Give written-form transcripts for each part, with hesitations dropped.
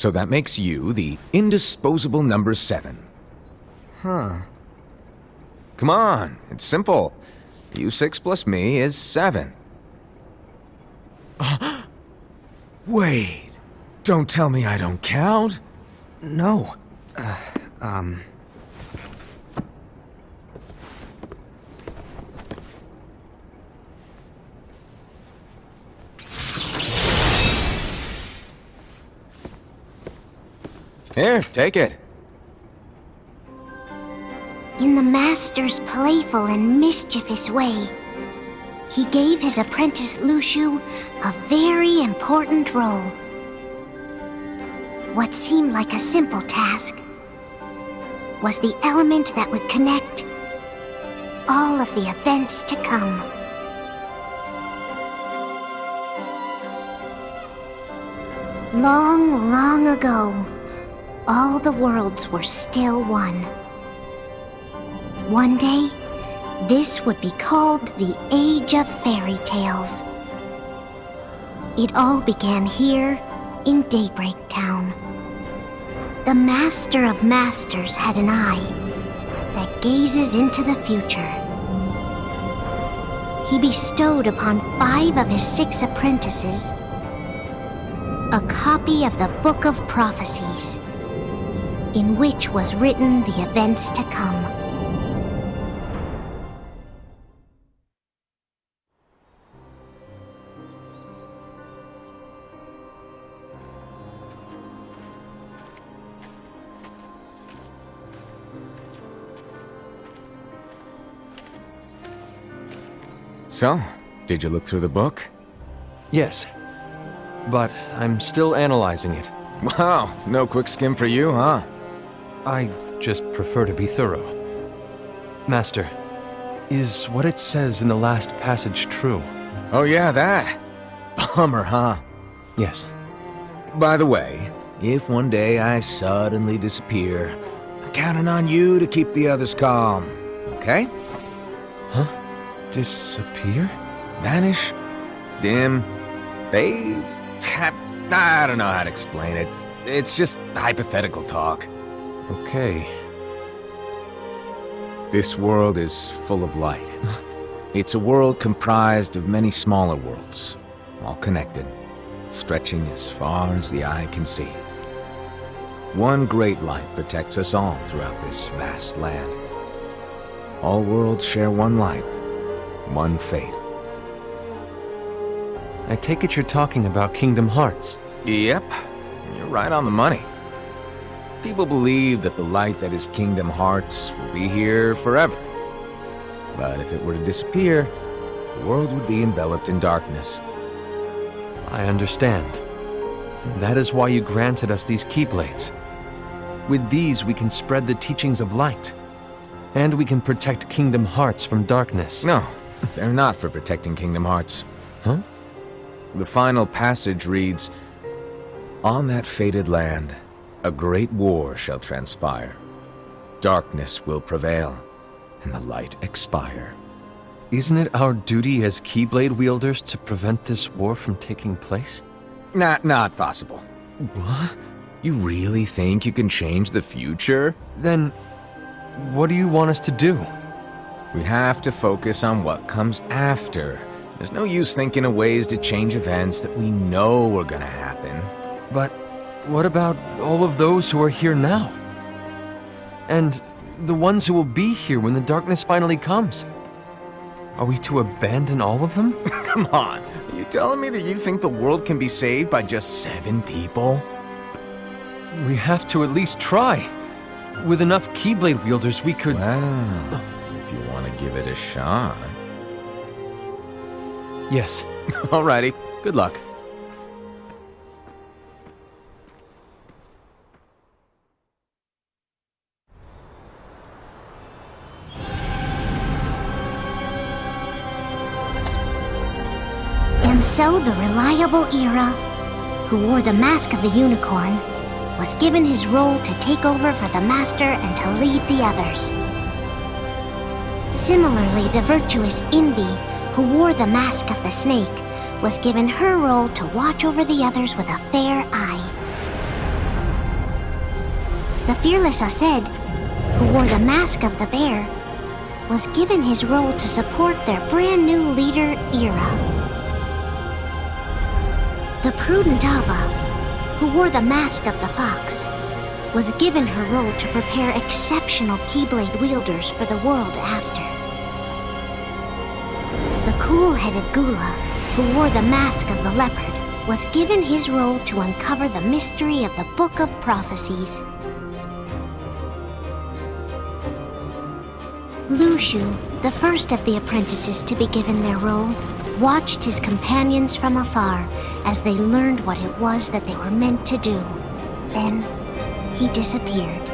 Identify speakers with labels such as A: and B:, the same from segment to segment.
A: So that makes you the indisposable number 7.
B: Huh.
A: Come on, it's simple. U6 plus me is 7. Wait, don't tell me I don't count.
B: No.
A: Here, take it.
C: In the Master's playful and mischievous way, he gave his apprentice Luciu a very important role. What seemed like a simple task was the element that would connect all of the events to come. Long, long ago, all the worlds were still one. One day, this would be called the Age of Fairy Tales. It all began here in Daybreak Town. The Master of Masters had an eye that gazes into the future. He bestowed upon 5 of his 6 apprentices a copy of the Book of Prophecies, in which was written the events to come.
A: So, did you look through the book?
B: Yes. But I'm still analyzing it.
A: Wow, no quick skim for you, huh?
B: I just prefer to be thorough. Master, is what it says in the last passage true?
A: Oh yeah, that. Bummer, huh?
B: Yes.
A: By the way, if one day I suddenly disappear, I'm counting on you to keep the others calm, okay?
B: Huh? Disappear?
A: Vanish? Dim? Fade? I don't know how to explain it. It's just hypothetical talk.
B: Okay.
A: This world is full of light. It's a world comprised of many smaller worlds, all connected, stretching as far as the eye can see. One great light protects us all throughout this vast land. All worlds share one light, one fate.
B: I take it you're talking about Kingdom Hearts.
A: Yep, you're right on the money. People believe that the light that is Kingdom Hearts will be here forever. But if it were to disappear, the world would be enveloped in darkness.
B: I understand. That is why you granted us these Keyblades. With these, we can spread the teachings of light. And we can protect Kingdom Hearts from darkness.
A: No, they're not for protecting Kingdom Hearts.
B: Huh?
A: The final passage reads, "On that fated land, a great war shall transpire. Darkness will prevail, and the light expire."
B: Isn't it our duty as Keyblade wielders to prevent this war from taking place?
A: Not possible.
B: What?
A: You really think you can change the future?
B: Then, what do you want us to do?
A: We have to focus on what comes after. There's no use thinking of ways to change events that we know are gonna happen.
B: But what about all of those who are here now? And the ones who will be here when the darkness finally comes? Are we to abandon all of them?
A: Come on, are you telling me that you think the world can be saved by just 7 people?
B: We have to at least try. With enough Keyblade wielders, we could...
A: Well, if you want to give it a shot.
B: Yes.
A: Alrighty, good luck.
C: And so the reliable Era, who wore the mask of the unicorn, was given his role to take over for the Master and to lead the others. Similarly, the virtuous Envy, who wore the mask of the snake, was given her role to watch over the others with a fair eye. The fearless Ased, who wore the mask of the bear, was given his role to support their brand new leader, Ira. The prudent Ava, who wore the mask of the fox, was given her role to prepare exceptional Keyblade wielders for the world after. The cool-headed Gula, who wore the mask of the leopard, was given his role to uncover the mystery of the Book of Prophecies. Lushu, the first of the apprentices to be given their role, watched his companions from afar as they learned what it was that they were meant to do. Then, he disappeared.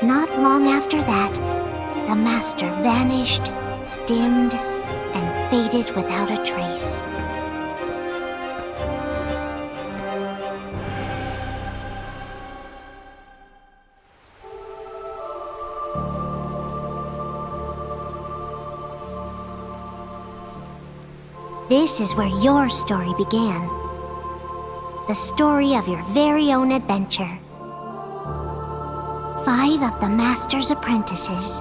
C: Not long after that, the master vanished, dimmed, and faded without a trace. This is where your story began. The story of your very own adventure. 5 of the Master's apprentices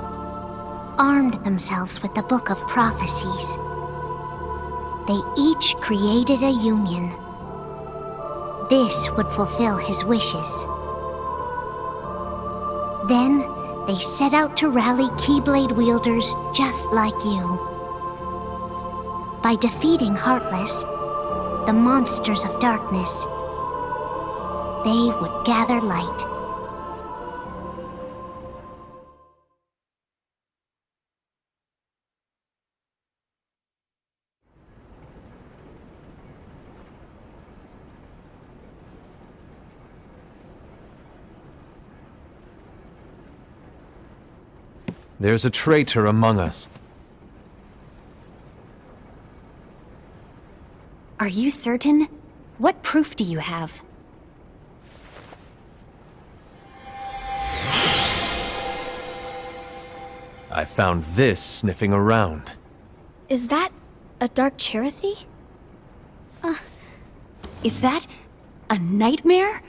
C: armed themselves with the Book of Prophecies. They each created a union. This would fulfill his wishes. Then, they set out to rally Keyblade wielders just like you. By defeating Heartless, the monsters of darkness, they would gather light.
B: There's a traitor among us.
D: Are you certain? What proof do you have?
B: I found this sniffing around.
E: Is that a dark Cherothy?
D: Is that a nightmare?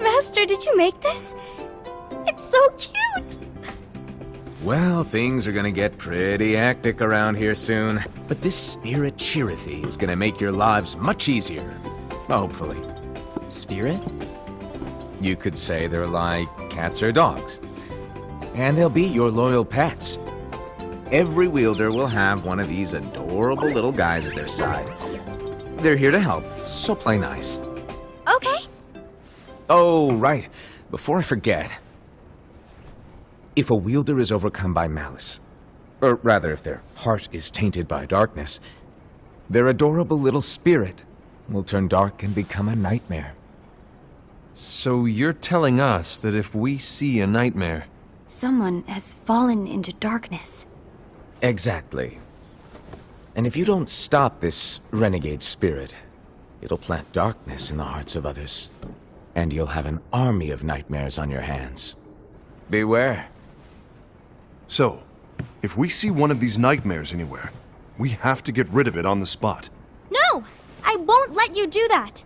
E: Master, did you make this? It's so cute!
A: Well, things are gonna get pretty hectic around here soon. But this spirit Cherothy is gonna make your lives much easier. Hopefully.
F: Spirit?
A: You could say they're like cats or dogs. And they'll be your loyal pets. Every wielder will have one of these adorable little guys at their side. They're here to help, so play nice.
E: Okay.
A: Oh, right. Before I forget. If a wielder is overcome by malice, or rather if their heart is tainted by darkness, their adorable little spirit will turn dark and become a nightmare.
B: So you're telling us that if we see a nightmare...
D: Someone has fallen into darkness.
A: Exactly. And if you don't stop this renegade spirit, it'll plant darkness in the hearts of others. And you'll have an army of nightmares on your hands. Beware.
G: So, if we see one of these nightmares anywhere, we have to get rid of it on the spot.
E: No! I won't let you do that!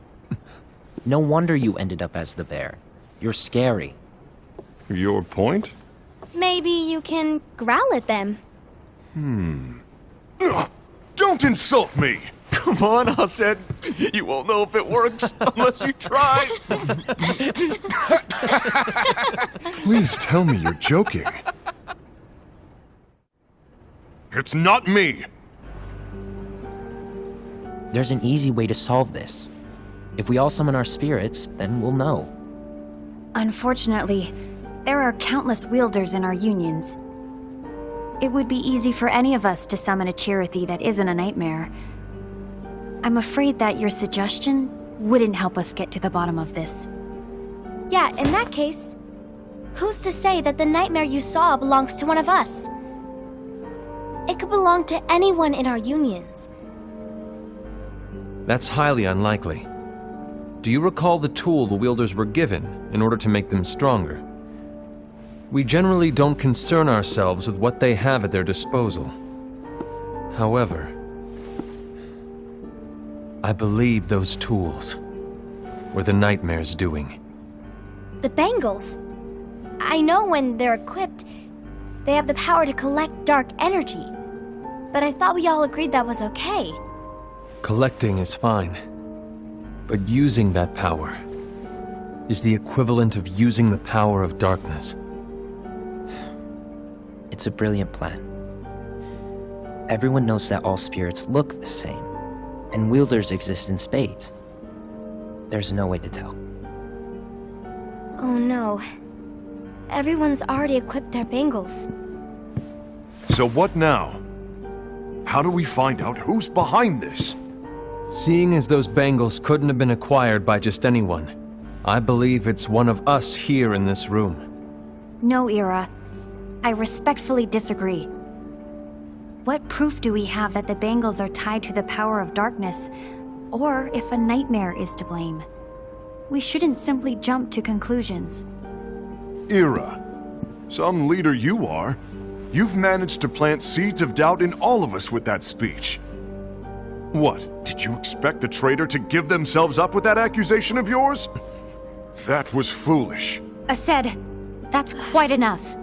F: No wonder you ended up as the bear. You're scary.
G: Your point?
E: Maybe you can growl at them.
G: Ugh, don't insult me!
B: Come on, Ased. You won't know if it works unless you try.
G: Please tell me you're joking. It's not me!
F: There's an easy way to solve this. If we all summon our spirits, then we'll know.
D: Unfortunately, there are countless wielders in our unions. It would be easy for any of us to summon a Cherothy that isn't a nightmare. I'm afraid that your suggestion wouldn't help us get to the bottom of this.
E: Yeah, in that case, who's to say that the nightmare you saw belongs to one of us? It could belong to anyone in our unions.
B: That's highly unlikely. do you recall the tool the wielders were given in order to make them stronger? We generally don't concern ourselves with what they have at their disposal. However, I believe those tools were the Nightmare's doing.
E: The bangles. I know when they're equipped, they have the power to collect dark energy. But I thought we all agreed that was okay.
B: Collecting is fine, but using that power is the equivalent of using the power of darkness.
F: It's a brilliant plan. Everyone knows that all spirits look the same, and wielders exist in spades. There's no way to tell.
E: Oh no. Everyone's already equipped their bangles.
G: So what now? How do we find out who's behind this?
B: Seeing as those bangles couldn't have been acquired by just anyone, I believe it's one of us here in this room.
D: No, Ira. I respectfully disagree. What proof do we have that the bangles are tied to the power of darkness, or if a nightmare is to blame? We shouldn't simply jump to conclusions.
G: Ira, some leader you are. You've managed to plant seeds of doubt in all of us with that speech. What, did you expect the traitor to give themselves up with that accusation of yours? That was foolish.
D: Ased, that's quite enough.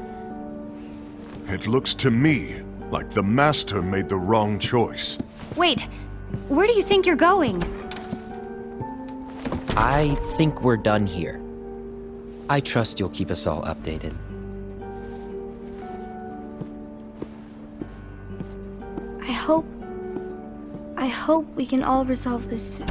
G: It looks to me like the Master made the wrong choice.
D: Wait, where do you think you're going?
F: I think we're done here. I trust you'll keep us all updated.
E: I hope we can all resolve this soon.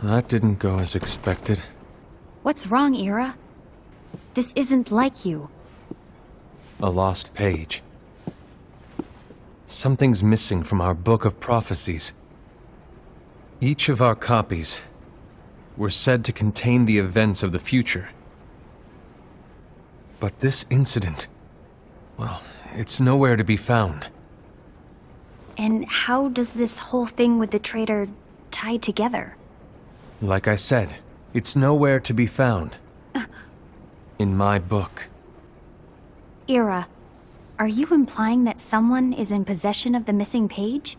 B: That didn't go as expected.
D: What's wrong, Ira? This isn't like you.
B: A lost page. Something's missing from our book of prophecies. Each of our copies were said to contain the events of the future. But this incident, well, it's nowhere to be found.
D: And how does this whole thing with the traitor tie together?
B: Like I said, it's nowhere to be found. In my book.
D: Ira, are you implying that someone is in possession of the missing page?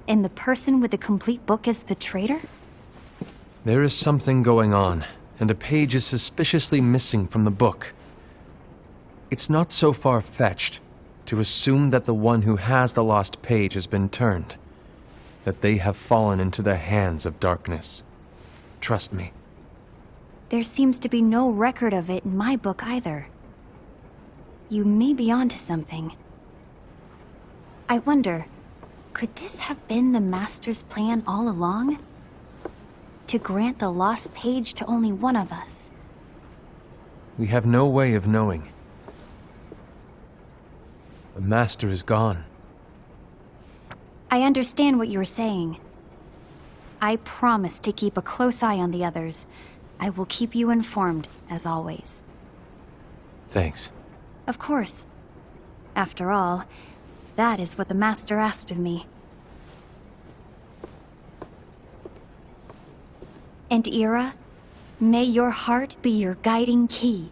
D: And the person with the complete book is the traitor?
B: There is something going on, and a page is suspiciously missing from the book. It's not so far-fetched to assume that the one who has the lost page has been turned, that they have fallen into the hands of darkness. Trust me.
D: There seems to be no record of it in my book either. You may be onto something. I wonder, could this have been the Master's plan all along? To grant the lost page to only one of us?
B: We have no way of knowing. The Master is gone.
D: I understand what you're saying. I promise to keep a close eye on the others. I will keep you informed, as always.
B: Thanks.
D: Of course. After all, that is what the Master asked of me. And Ira, may your heart be your guiding key.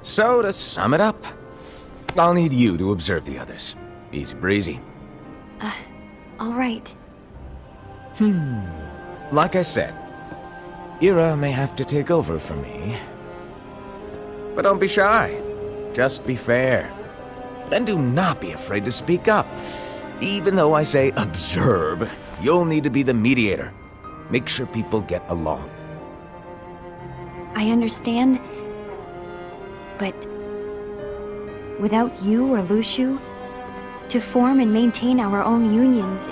A: So, to sum it up, I'll need you to observe the others. Easy breezy.
D: All right.
A: Like I said, Ira may have to take over for me. But don't be shy. Just be fair. And do not be afraid to speak up. Even though I say observe, you'll need to be the mediator. Make sure people get along.
D: I understand. But without you or Luciu, to form and maintain our own unions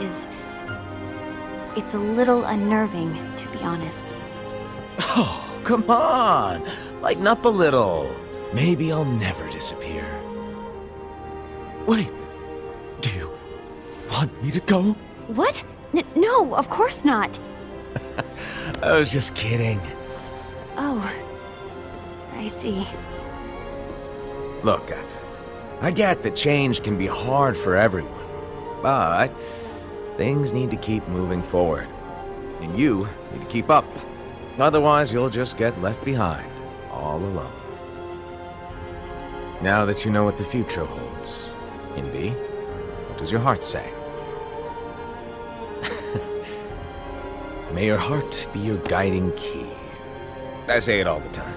D: it's a little unnerving, to be honest.
A: Oh, come on! Lighten up a little. Maybe I'll never disappear. Wait, do you want me to go?
D: What? No, of course not.
A: I was just kidding.
D: Oh, I see.
A: Look, I get that change can be hard for everyone, but things need to keep moving forward. And you need to keep up. Otherwise, you'll just get left behind, all alone. Now that you know what the future holds, Envy, what does your heart say? May your heart be your guiding key. I say it all the time.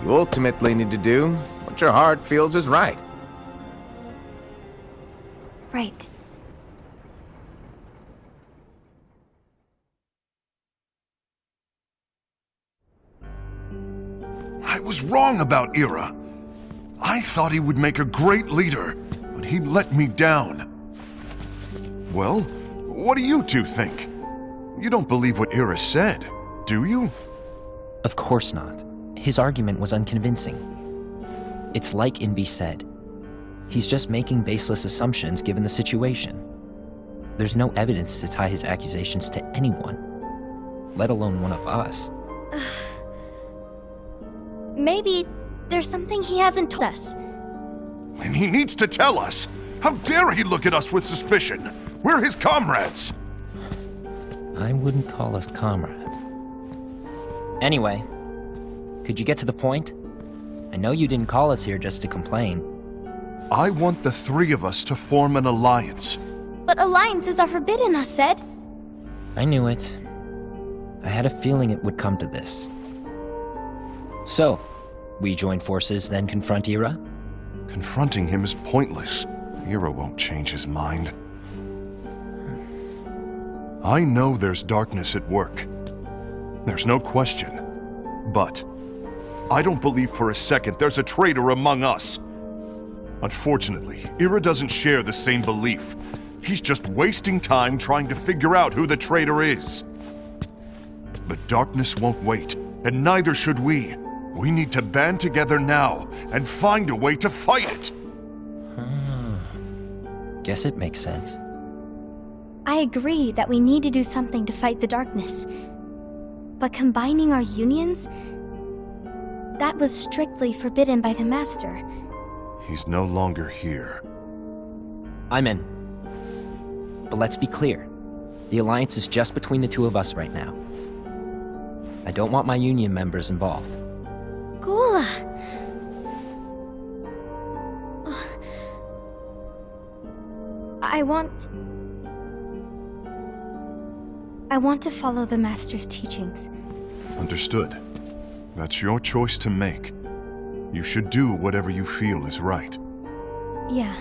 A: You ultimately need to do what your heart feels is right.
D: Right.
G: I was wrong about Ira. I thought he would make a great leader, but he let me down. Well, what do you two think? You don't believe what Ira said, do you?
F: Of course not. His argument was unconvincing. It's like Invi said. He's just making baseless assumptions given the situation. There's no evidence to tie his accusations to anyone, let alone one of us.
E: Maybe there's something he hasn't told us.
G: And he needs to tell us. How dare he look at us with suspicion? We're his comrades.
F: I wouldn't call us comrades. Anyway, could you get to the point? I know you didn't call us here just to complain.
G: I want the three of us to form an alliance.
E: But alliances are forbidden, us said.
F: I knew it. I had a feeling it would come to this. So, we join forces, then confront Ira?
G: Confronting him is pointless. Ira won't change his mind. I know there's darkness at work. There's no question. But I don't believe for a second there's a traitor among us. Unfortunately, Ira doesn't share the same belief. He's just wasting time trying to figure out who the traitor is. But darkness won't wait, and neither should we. We need to band together now and find a way to fight it.
F: Guess it makes sense.
E: I agree that we need to do something to fight the darkness. But combining our unions? That was strictly forbidden by the Master.
G: He's no longer here.
F: I'm in. But let's be clear. The alliance is just between the two of us right now. I don't want my union members involved.
E: Gula! I want to follow the Master's teachings.
G: Understood. That's your choice to make. You should do whatever you feel is right.
E: Yeah.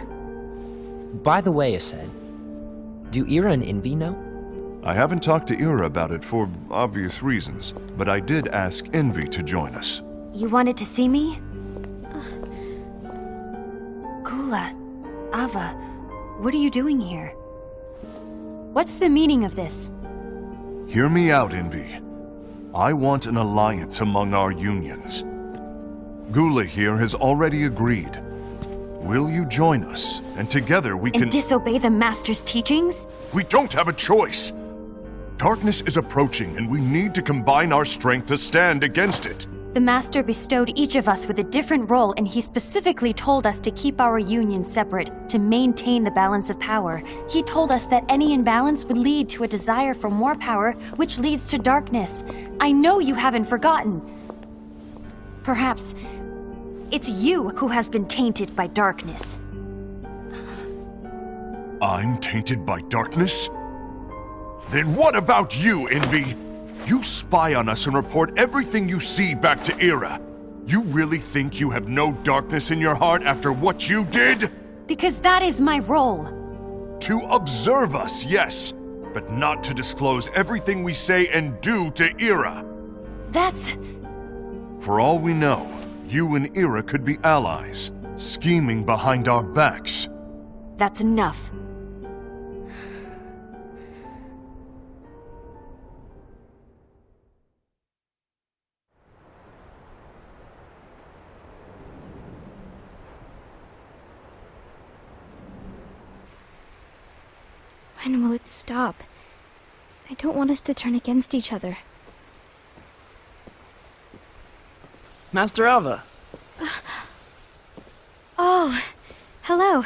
F: By the way, Ased, do Ira and Invi know?
G: I haven't talked to Ira about it for obvious reasons, but I did ask Envy to join us.
D: You wanted to see me? Gula, Ava, what are you doing here? What's the meaning of this?
G: Hear me out, Envy. I want an alliance among our unions. Gula here has already agreed. Will you join us? And together we can—
D: And disobey the Master's teachings?
G: We don't have a choice! Darkness is approaching, and we need to combine our strength to stand against it.
D: The Master bestowed each of us with a different role, and he specifically told us to keep our union separate, to maintain the balance of power. He told us that any imbalance would lead to a desire for more power, which leads to darkness. I know you haven't forgotten. Perhaps it's you who has been tainted by darkness.
G: I'm tainted by darkness? Then what about you, Envy? You spy on us and report everything you see back to Ira. You really think you have no darkness in your heart after what you did?
D: Because that is my role.
G: To observe us, yes, but not to disclose everything we say and do to Ira.
D: That's...
G: For all we know, you and Ira could be allies, scheming behind our backs.
D: that's enough.
E: When will it stop? I don't want us to turn against each other.
H: Master Alva.
E: Oh, hello.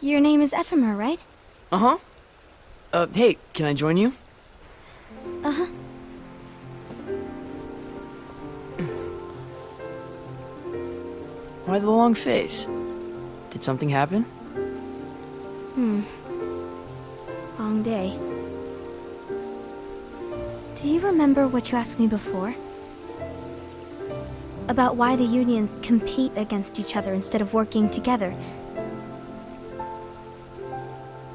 E: Your name is Ephemer, right?
H: Uh-huh. Hey, can I join you?
E: Uh-huh.
H: Why the long face? Did something happen?
E: Long day. Do you remember what you asked me before? About why the unions compete against each other instead of working together.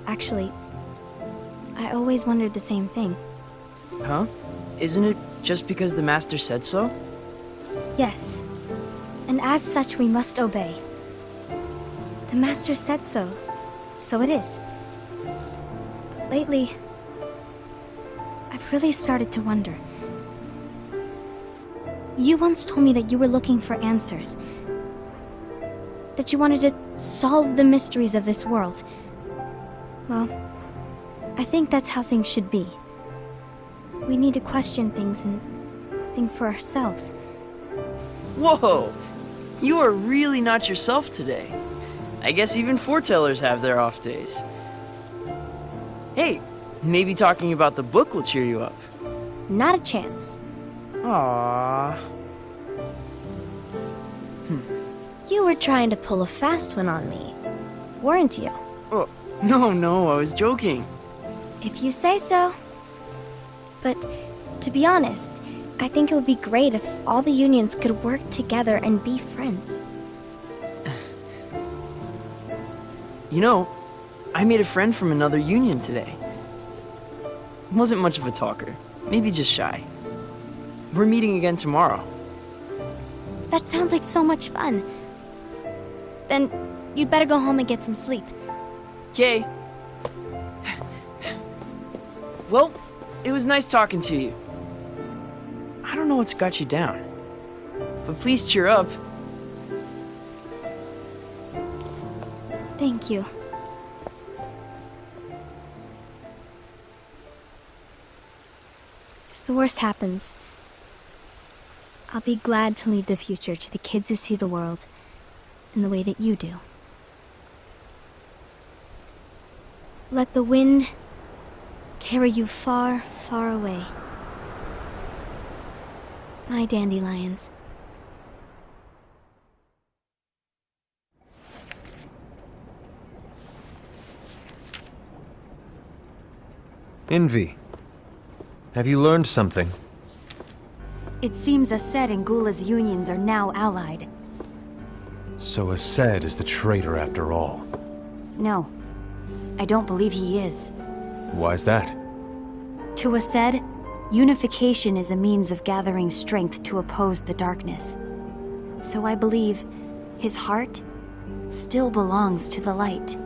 E: Actually, I always wondered the same thing.
H: Huh? Isn't it just because the Master said so?
E: Yes, and as such we must obey. The Master said so, so it is. But lately, I've really started to wonder. You once told me that you were looking for answers. That you wanted to solve the mysteries of this world. Well, I think that's how things should be. We need to question things and think for ourselves.
H: Whoa! You are really not yourself today. I guess even foretellers have their off days. Hey, maybe talking about the book will cheer you up.
E: Not a chance.
H: Aww.
E: You were trying to pull a fast one on me, weren't you?
H: Oh, no, I was joking.
E: If you say so. But, to be honest, I think it would be great if all the unions could work together and be friends.
H: You know, I made a friend from another union today. Wasn't much of a talker, maybe just shy. We're meeting again tomorrow.
E: That sounds like so much fun. Then, you'd better go home and get some sleep.
H: Okay. Well, it was nice talking to you. I don't know what's got you down, but please cheer up.
E: Thank you. If the worst happens, I'll be glad to leave the future to the kids who see the world in the way that you do. Let the wind carry you far, far away. My dandelions.
B: Envy. Have you learned something?
D: It seems Ased and Gula's unions are now allied.
B: So Ased is the traitor after all.
D: No, I don't believe he is.
B: Why's that?
D: To Ased, unification is a means of gathering strength to oppose the darkness. So I believe his heart still belongs to the light.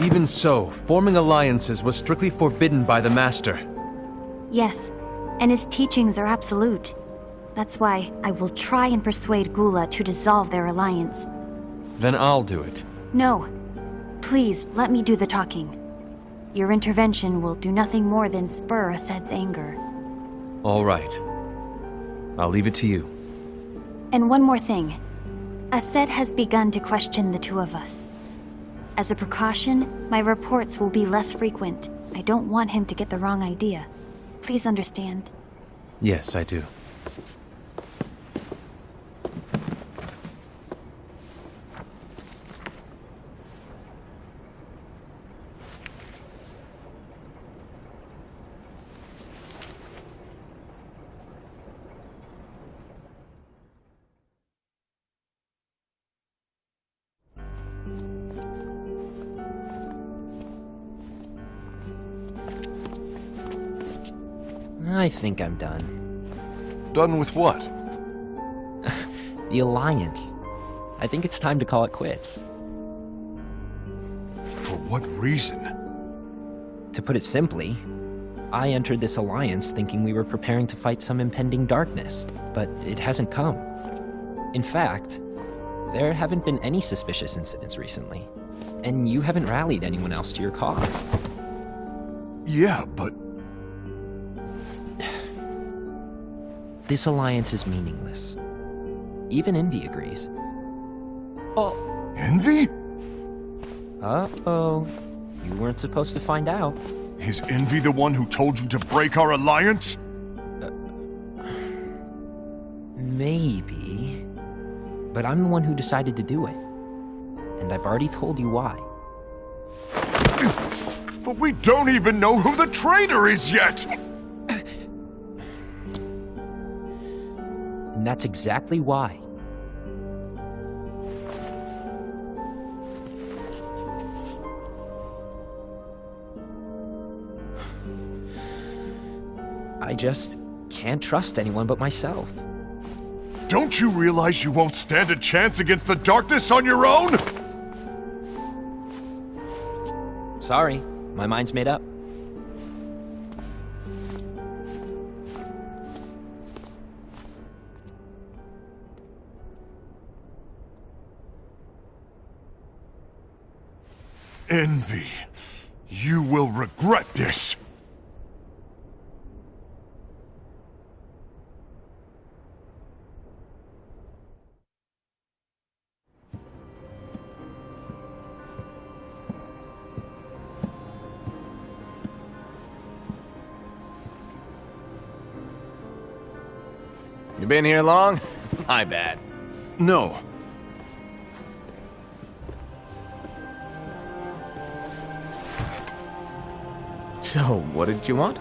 B: Even so, forming alliances was strictly forbidden by the Master.
D: Yes, and his teachings are absolute. That's why I will try and persuade Gula to dissolve their alliance.
B: Then I'll do it.
D: No. Please, let me do the talking. Your intervention will do nothing more than spur Ased's anger.
B: All right. I'll leave it to you.
D: And one more thing. Ased has begun to question the two of us. As a precaution, my reports will be less frequent. I don't want him to get the wrong idea. Please understand.
B: Yes, I do.
F: I think I'm done.
G: Done with what?
F: The Alliance. I think it's time to call it quits.
G: For what reason?
F: To put it simply, I entered this alliance thinking we were preparing to fight some impending darkness, but it hasn't come. In fact, there haven't been any suspicious incidents recently, and you haven't rallied anyone else to your cause.
G: Yeah, but
F: This alliance is meaningless. Even Envy agrees.
G: Envy?
F: Uh-oh. You weren't supposed to find out.
G: Is Envy the one who told you to break our alliance?
F: Maybe. But I'm the one who decided to do it. And I've already told you why.
G: But we don't even know who the traitor is yet!
F: And that's exactly why. I just can't trust anyone but myself.
G: Don't you realize you won't stand a chance against the darkness on your own?
F: Sorry, my mind's made up.
G: Envy, you will regret this.
A: You been here long? My bad.
G: No.
A: So, what did you want?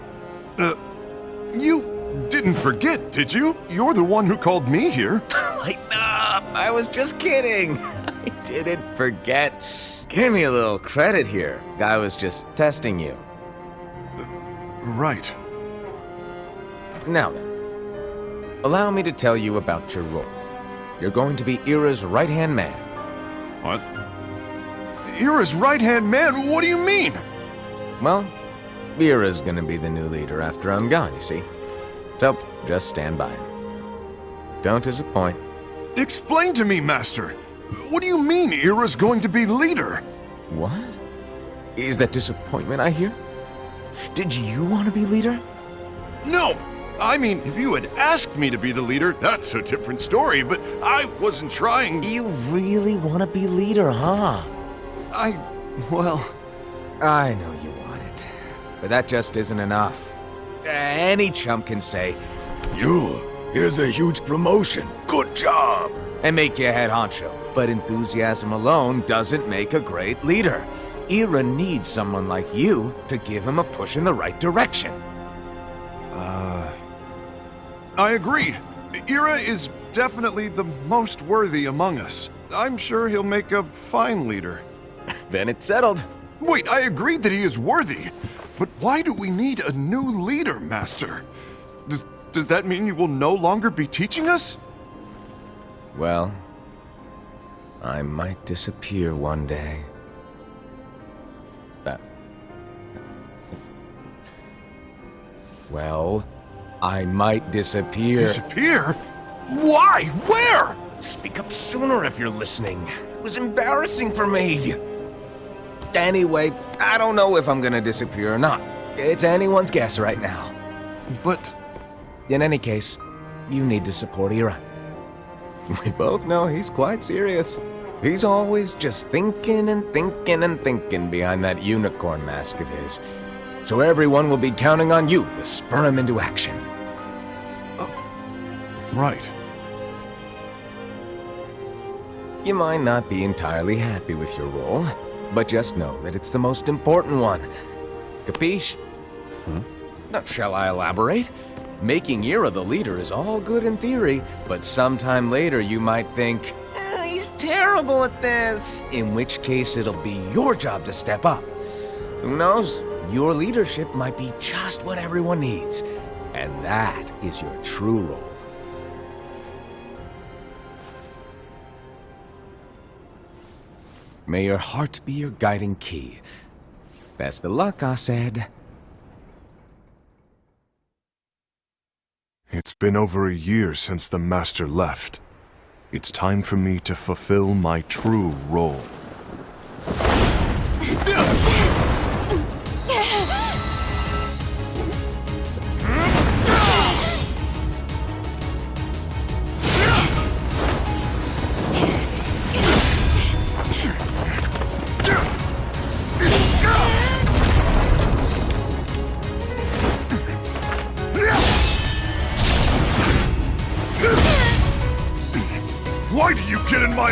G: You didn't forget, did you? You're the one who called me here.
A: Lighten up! I was just kidding. I didn't forget. Give me a little credit here. I was just testing you.
G: Right.
A: Now then, allow me to tell you about your role. You're going to be Ira's right-hand man.
G: What? Ira's right-hand man? What do you mean?
A: Well, Ira's gonna be the new leader after I'm gone, you see. So, just stand by. Don't disappoint.
G: Explain to me, Master. What do you mean Ira's going to be leader?
A: What? Is that disappointment I hear? Did you want to be leader?
G: No! I mean, if you had asked me to be the leader, that's a different story, but I wasn't trying.
A: You really want to be leader, huh?
G: Well...
A: I know you want it, but that just isn't enough. Any chump can say, here's a huge promotion, good job, and make you head honcho. But enthusiasm alone doesn't make a great leader. Ira needs someone like you to give him a push in the right direction.
G: I agree. Ira is definitely the most worthy among us. I'm sure he'll make a fine leader.
A: Then it's settled.
G: Wait, I agreed that he is worthy. But why do we need a new leader, Master? Does that mean you will no longer be teaching us?
A: Well, I might disappear one day. Well, I might disappear.
G: Disappear? Why? Where?
A: Speak up sooner if you're listening. It was embarrassing for me. Anyway, I don't know if I'm gonna disappear or not. It's anyone's guess right now.
G: But...
A: In any case, you need to support Ira. We both know he's quite serious. He's always just thinking and thinking and thinking behind that unicorn mask of his. So everyone will be counting on you to spur him into action.
G: Right.
A: You might not be entirely happy with your role, but just know that it's the most important one. Capiche? Now, shall I elaborate? Making Ira the leader is all good in theory, but sometime later you might think, he's terrible at this. In which case it'll be your job to step up. Who knows? Your leadership might be just what everyone needs. And that is your true role. May your heart be your guiding key. Best of luck, I said.
G: It's been over a year since the Master left. It's time for me to fulfill my true role.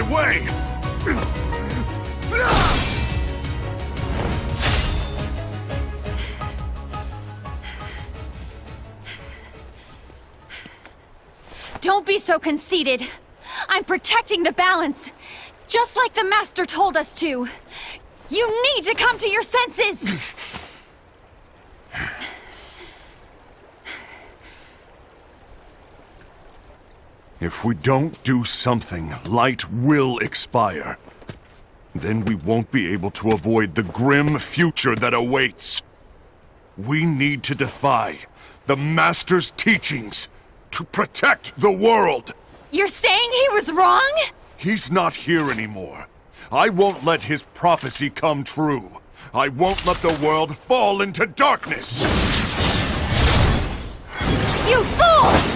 G: way!
D: Don't be so conceited. I'm protecting the balance, just like the Master told us to. You need to come to your senses!
G: If we don't do something, light will expire. Then we won't be able to avoid the grim future that awaits. We need to defy the Master's teachings to protect the world.
D: You're saying he was wrong?
G: He's not here anymore. I won't let his prophecy come true. I won't let the world fall into darkness.
D: You fool!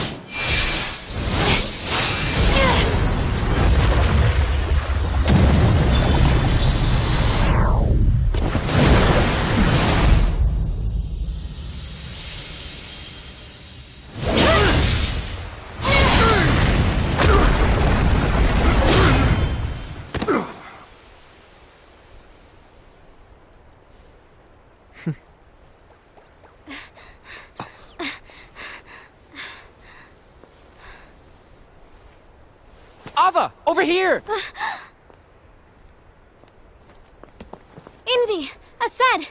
I: Ava, over here!
E: Envy! Ased!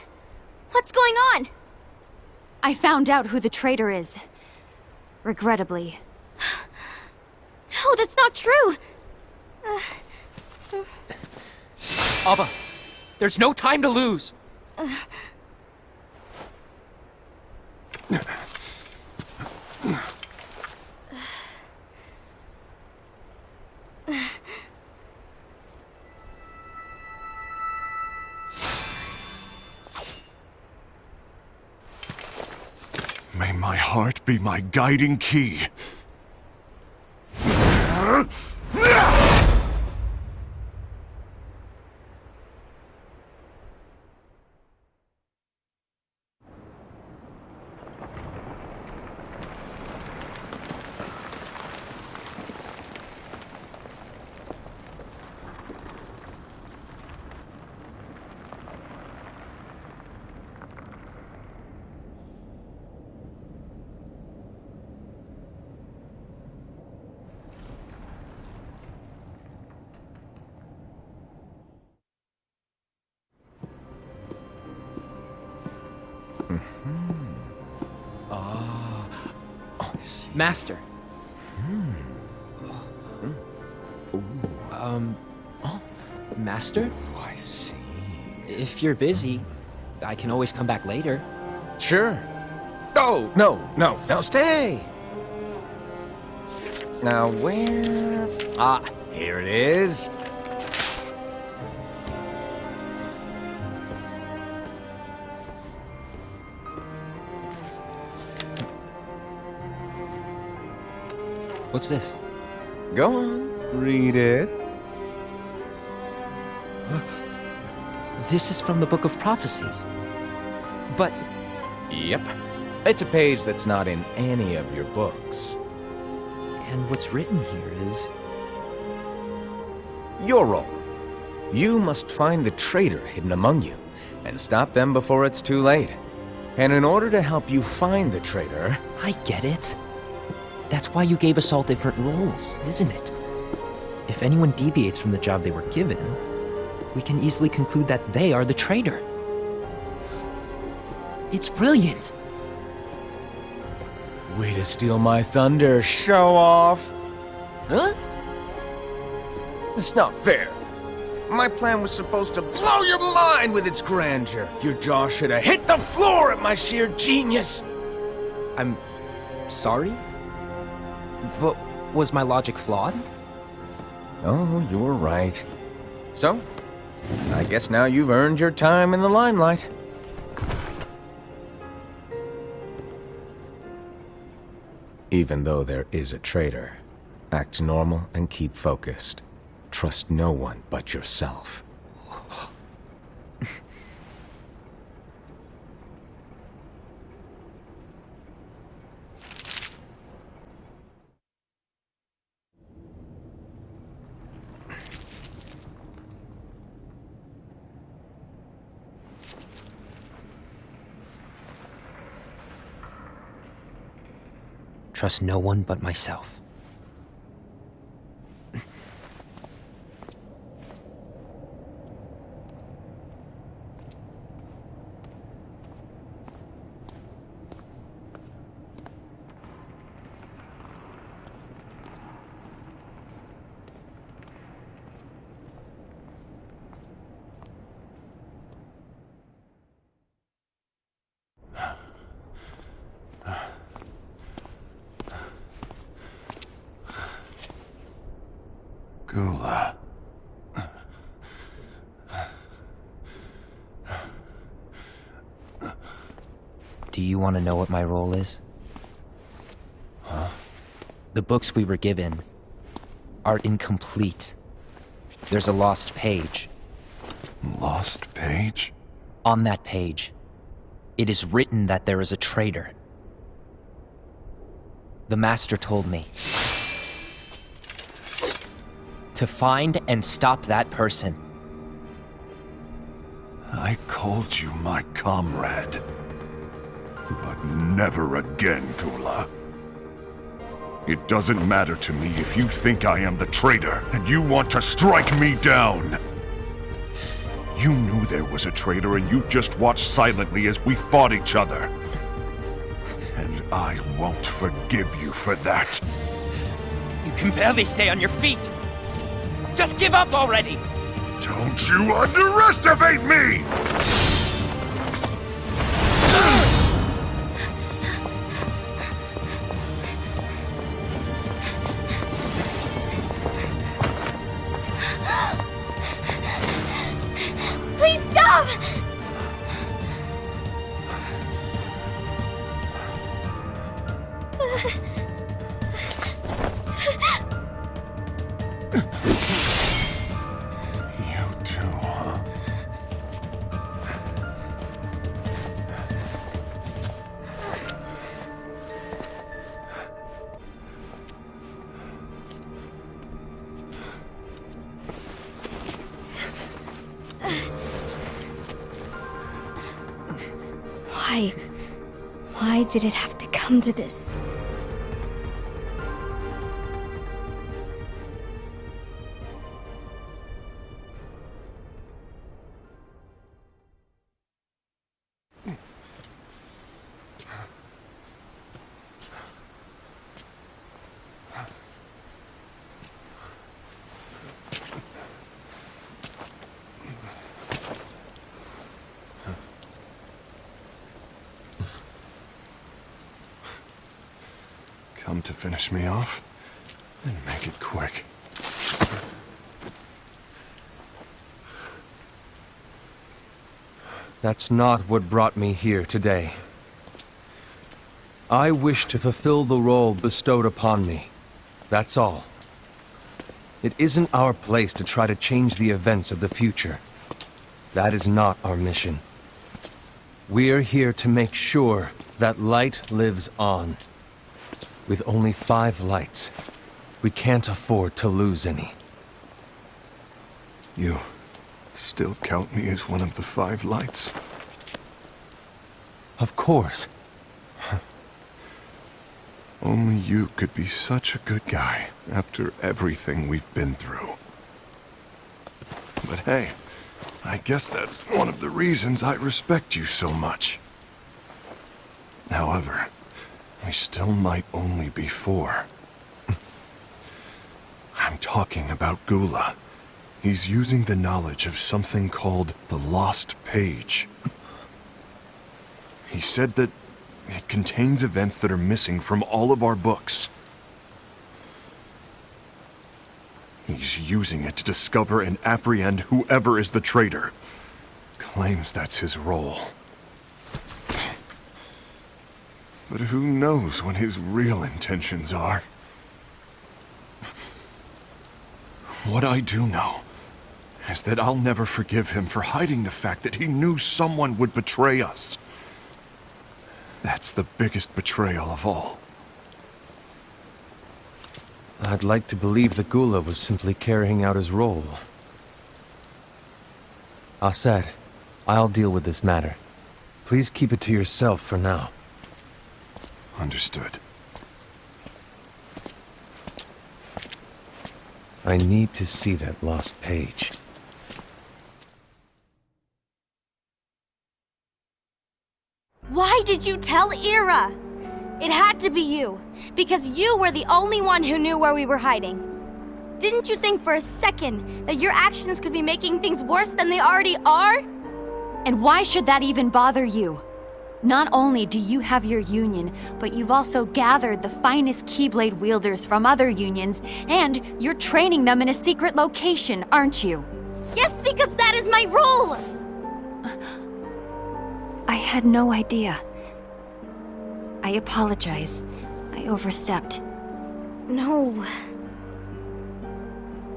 E: What's going on?
D: I found out who the traitor is. Regrettably.
E: No, that's not true!
I: Ava, there's no time to lose!
G: May my heart be my guiding key.
I: Master. Master?
A: Oh, I see.
F: If you're busy, I can always come back later.
A: Sure. Oh, no, stay! Now, where... Ah, here it is.
F: What's this?
A: Go on, read it.
F: This is from the Book of Prophecies. But
A: Yep. It's a page that's not in any of your books.
F: and what's written here is
A: Your role. You must find the traitor hidden among you, and stop them before it's too late. And in order to help you find the traitor...
F: I get it. That's why you gave us all different roles, isn't it? If anyone deviates from the job they were given, we can easily conclude that they are the traitor. It's brilliant.
A: Way to steal my thunder, show off!
F: Huh?
A: It's not fair. My plan was supposed to blow your mind with its grandeur. Your jaw should have hit the floor at my sheer genius.
F: I'm sorry? But was my logic flawed?
A: Oh, you were right. So, I guess now you've earned your time in the limelight. Even though there is a traitor, act normal and keep focused. Trust no one but yourself.
F: Trust no one but myself.
G: Gula.
F: Do you want to know what my role is?
G: Huh?
F: The books we were given are incomplete. There's a lost page.
G: Lost page?
F: On that page, it is written that there is a traitor. The Master told me to find and stop that person.
G: I called you my comrade. But never again, Gula. It doesn't matter to me if you think I am the traitor and you want to strike me down. You knew there was a traitor and you just watched silently as we fought each other. And I won't forgive you for that.
I: You can barely stay on your feet. Just give up already!
G: Don't you underestimate me!
E: Please stop!
G: You too, huh?
E: Why? Why did it have to come to this?
G: Come to finish me off? And make it quick.
B: That's not what brought me here today. I wish to fulfill the role bestowed upon me. That's all. It isn't our place to try to change the events of the future. That is not our mission. We're here to make sure that light lives on. With only 5 lights, we can't afford to lose any.
G: You still count me as one of the 5 lights?
B: Of course.
G: Only you could be such a good guy after everything we've been through. But hey, I guess that's one of the reasons I respect you so much. However, we still might only be 4. I'm talking about Gula. He's using the knowledge of something called the Lost Page. He said that it contains events that are missing from all of our books. He's using it to discover and apprehend whoever is the traitor. Claims that's his role. But who knows what his real intentions are? What I do know is that I'll never forgive him for hiding the fact that he knew someone would betray us. That's the biggest betrayal of all.
B: I'd like to believe that Gula was simply carrying out his role. Aset, I'll deal with this matter. Please keep it to yourself for now.
G: Understood.
B: I need to see that lost page.
E: Why did you tell Ira? It had to be you, because you were the only one who knew where we were hiding. Didn't you think for a second that your actions could be making things worse than they already are?
D: And why should that even bother you? Not only do you have your union, but you've also gathered the finest Keyblade wielders from other unions, and you're training them in a secret location, aren't you?
E: Yes, because that is my role!
D: I had no idea. I apologize. I overstepped.
E: No.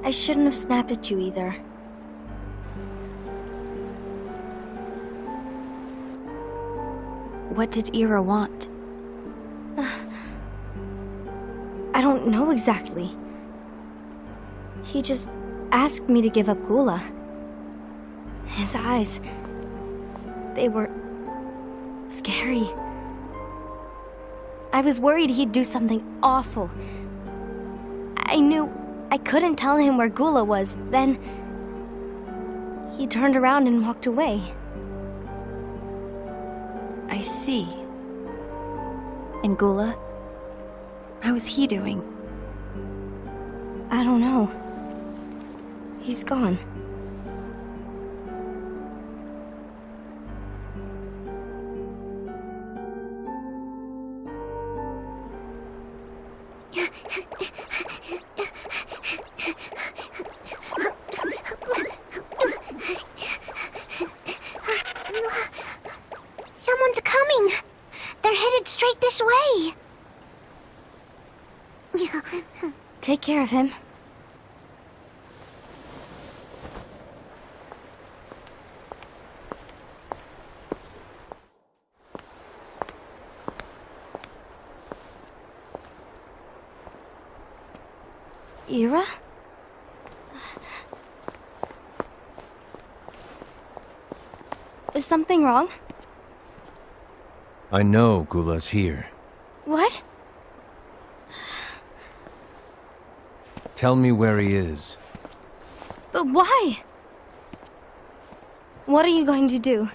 E: I shouldn't have snapped at you either.
D: What did Ira want?
E: I don't know exactly. He just asked me to give up Gula. His eyes, they were scary. I was worried he'd do something awful. I knew I couldn't tell him where Gula was. Then he turned around and walked away.
D: I see. And Gula? How is he doing?
E: I don't know. He's gone.
C: Someone's coming! They're headed straight this way!
E: Take care of him. Ira? Is something wrong?
B: I know Gula's here.
E: What?
B: Tell me where he is.
E: But why? What are you going to do?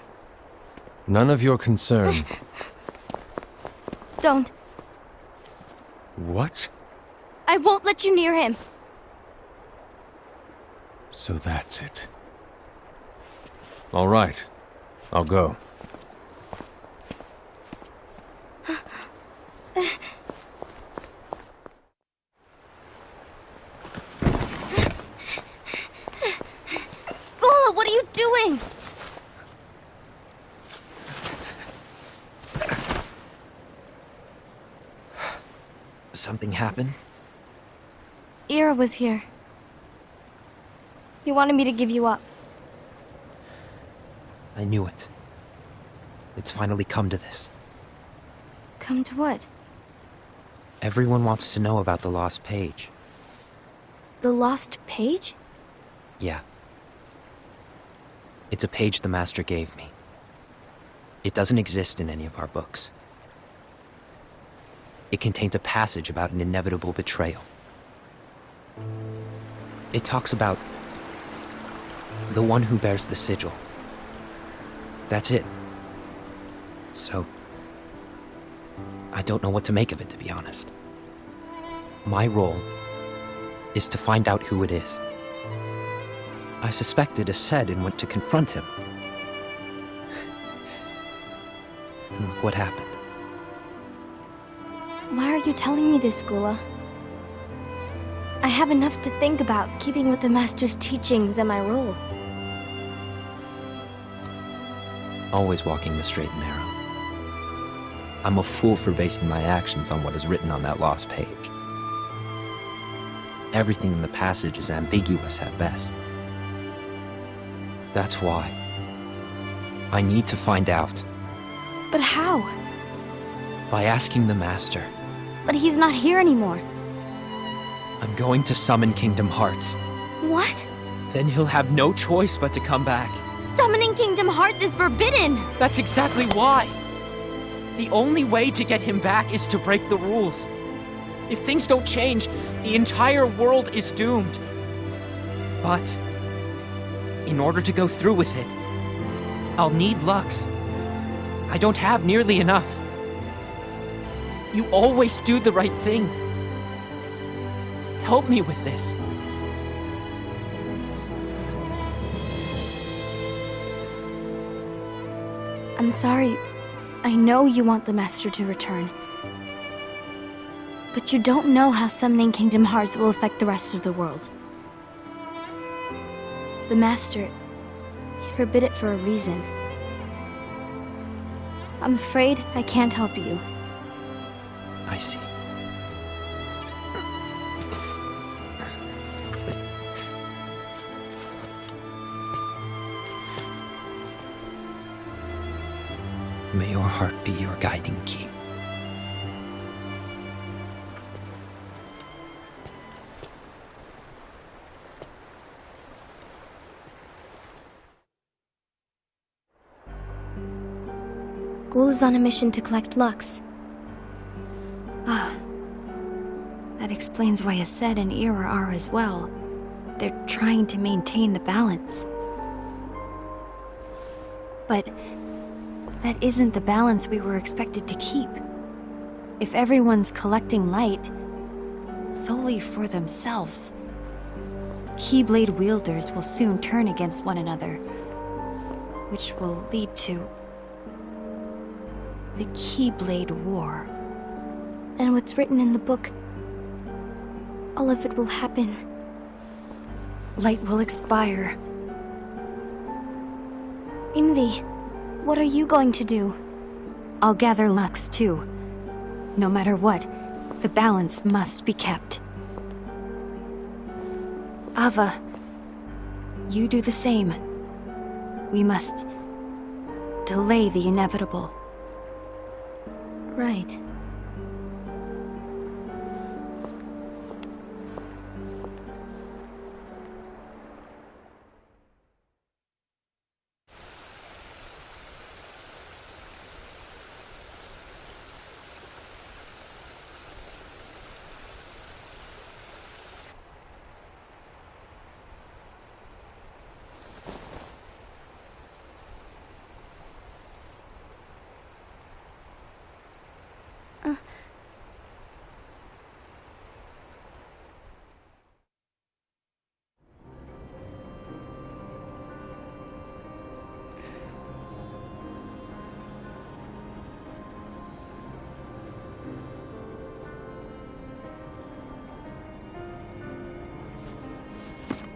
B: None of your concern.
E: Don't.
B: What?
E: I won't let you near him.
B: So that's it. All right. I'll go.
E: Gula, what are you doing?
F: Something happened?
E: Ira was here. He wanted me to give you up.
F: I knew it. It's finally come to this.
E: Come to what?
F: Everyone wants to know about the lost page.
E: The lost page?
F: Yeah. It's a page the Master gave me. It doesn't exist in any of our books. It contains a passage about an inevitable betrayal. It talks about the one who bears the sigil. That's it. So, I don't know what to make of it, to be honest. My role is to find out who it is. I suspected Ased and went to confront him. And look what happened.
E: Why are you telling me this, Gula? I have enough to think about, keeping with the Master's teachings and my role.
F: Always walking the straight and narrow. I'm a fool for basing my actions on what is written on that lost page. Everything in the passage is ambiguous at best. That's why I need to find out.
E: But how?
F: By asking the Master.
E: But he's not here anymore.
F: I'm going to summon Kingdom Hearts.
E: What?
F: Then he'll have no choice but to come back.
E: Summoning Kingdom Hearts is forbidden!
F: That's exactly why! The only way to get him back is to break the rules. If things don't change, the entire world is doomed.
I: But in order to go through with it, I'll need Lux. I don't have nearly enough. You always do the right thing. Help me with this.
E: I'm sorry. I know you want the Master to return. But you don't know how summoning Kingdom Hearts will affect the rest of the world. The Master, he forbid it for a reason. I'm afraid I can't help you.
F: I see. May your heart be your guiding key.
E: Ghoul is on a mission to collect Lux.
D: Ah. That explains why Aced and Ira are as well. They're trying to maintain the balance. But that isn't the balance we were expected to keep. If everyone's collecting light solely for themselves, Keyblade wielders will soon turn against one another, which will lead to the Keyblade War.
E: And what's written in the book, all of it will happen.
D: Light will expire.
E: Envy, what are you going to do?
D: I'll gather Lux too. No matter what, the balance must be kept. Ava, you do the same. We must delay the inevitable.
E: Right.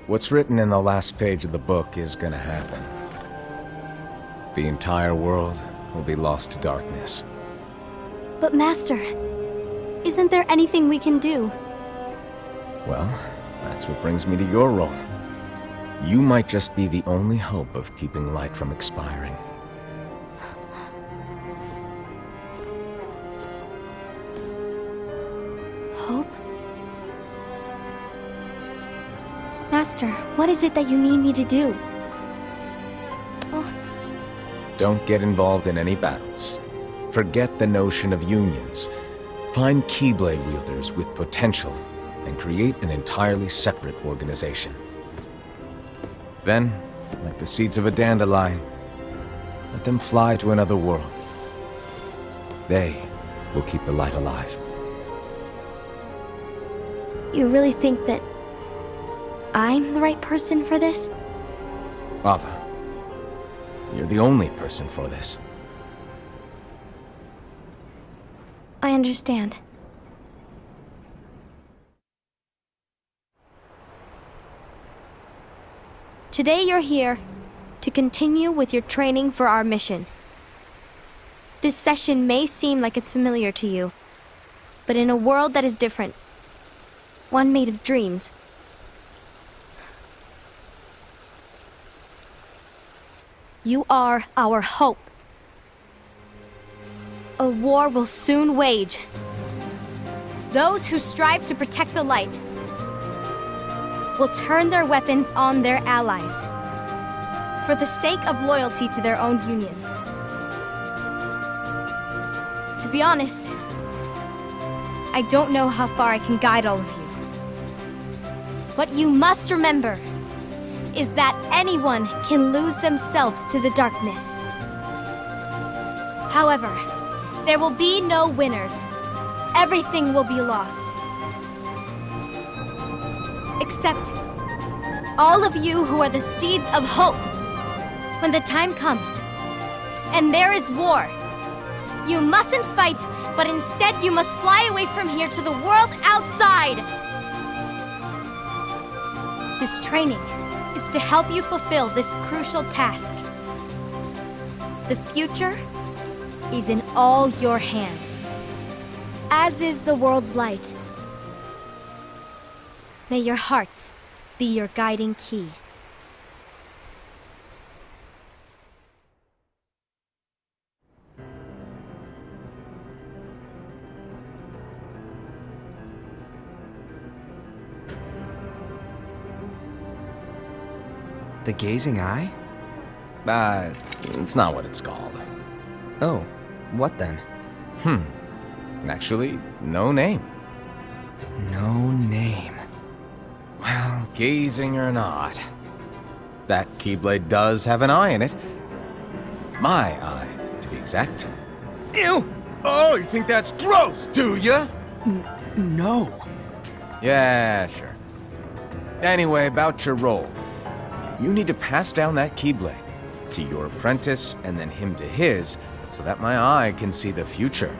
A: What's written in the last page of the book is gonna happen. The entire world will be lost to darkness.
E: But Master, isn't there anything we can do?
A: Well, that's what brings me to your role. You might just be the only hope of keeping light from expiring.
E: Hope? Master, what is it that you need me to do? Oh,
A: Don't get involved in any battles. Forget the notion of unions. Find Keyblade wielders with potential and create an entirely separate organization. Then, like the seeds of a dandelion, let them fly to another world. They will keep the light alive.
E: you really think that I'm the right person for this?
A: Ava, you're the only person for this.
E: I understand. Today you're here to continue with your training for our mission. This session may seem like it's familiar to you, but in a world that is different, one made of dreams, you are our hope. A war will soon wage. Those who strive to protect the light will turn their weapons on their allies for the sake of loyalty to their own unions. To be honest, I don't know how far I can guide all of you. But you must remember, is that anyone can lose themselves to the darkness. However, there will be no winners. Everything will be lost. Except all of you who are the seeds of hope. When the time comes, and there is war, you mustn't fight, but instead you must fly away from here to the world outside. This training is to help you fulfill this crucial task. The future is in all your hands, as is the world's light. May your hearts be your guiding key.
F: The gazing eye?
A: It's not what it's called.
F: Oh, what then?
A: Actually, no name.
F: No name.
A: Well, gazing or not, that Keyblade does have an eye in it. My eye, to be exact.
F: Ew!
A: Oh, you think that's gross, do ya?
F: No.
A: Yeah, sure. Anyway, about your role. You need to pass down that Keyblade to your apprentice and then him to his, so that my eye can see the future.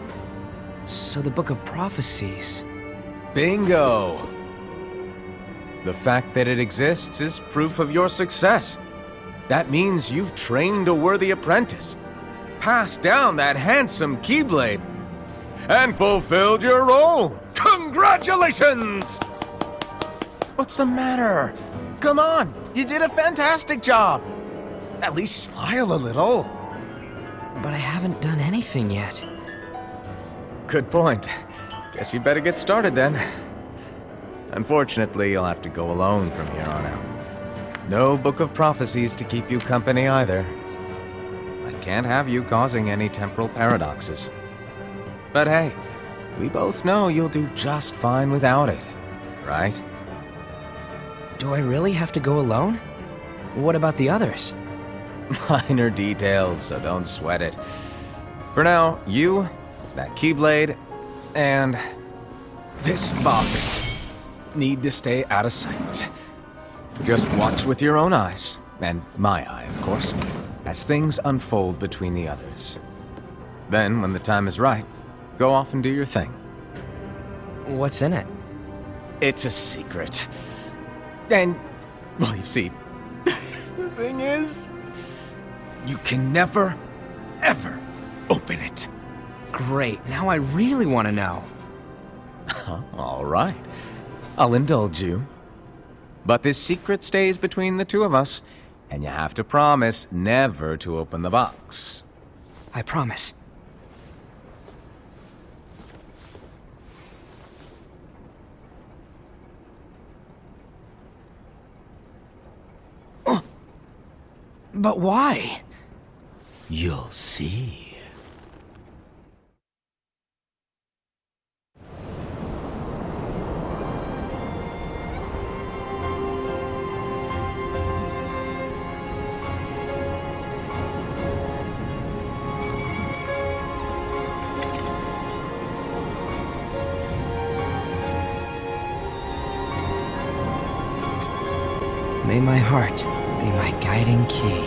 F: So the Book of Prophecies.
A: Bingo! The fact that it exists is proof of your success. That means you've trained a worthy apprentice, passed down that handsome Keyblade, and fulfilled your role. Congratulations! What's the matter? Come on, you did a fantastic job. At least smile a little.
F: But I haven't done anything yet.
A: Good point. Guess you better get started then. Unfortunately, you'll have to go alone from here on out. No Book of Prophecies to keep you company either. I can't have you causing any temporal paradoxes. But hey, we both know you'll do just fine without it, right?
F: Do I really have to go alone? What about the others?
A: Minor details, so don't sweat it. For now, you, that Keyblade, and this box need to stay out of sight. Just watch with your own eyes, and my eye, of course, as things unfold between the others. Then, when the time is right, go off and do your thing.
F: What's in it?
A: It's a secret. And, well, you see, the thing is, you can never, ever open it.
F: Great, now I really want to know.
A: All right. I'll indulge you. But this secret stays between the two of us, and you have to promise never to open the box.
F: I promise. But why?
A: You'll see.
F: May my heart be my guiding key.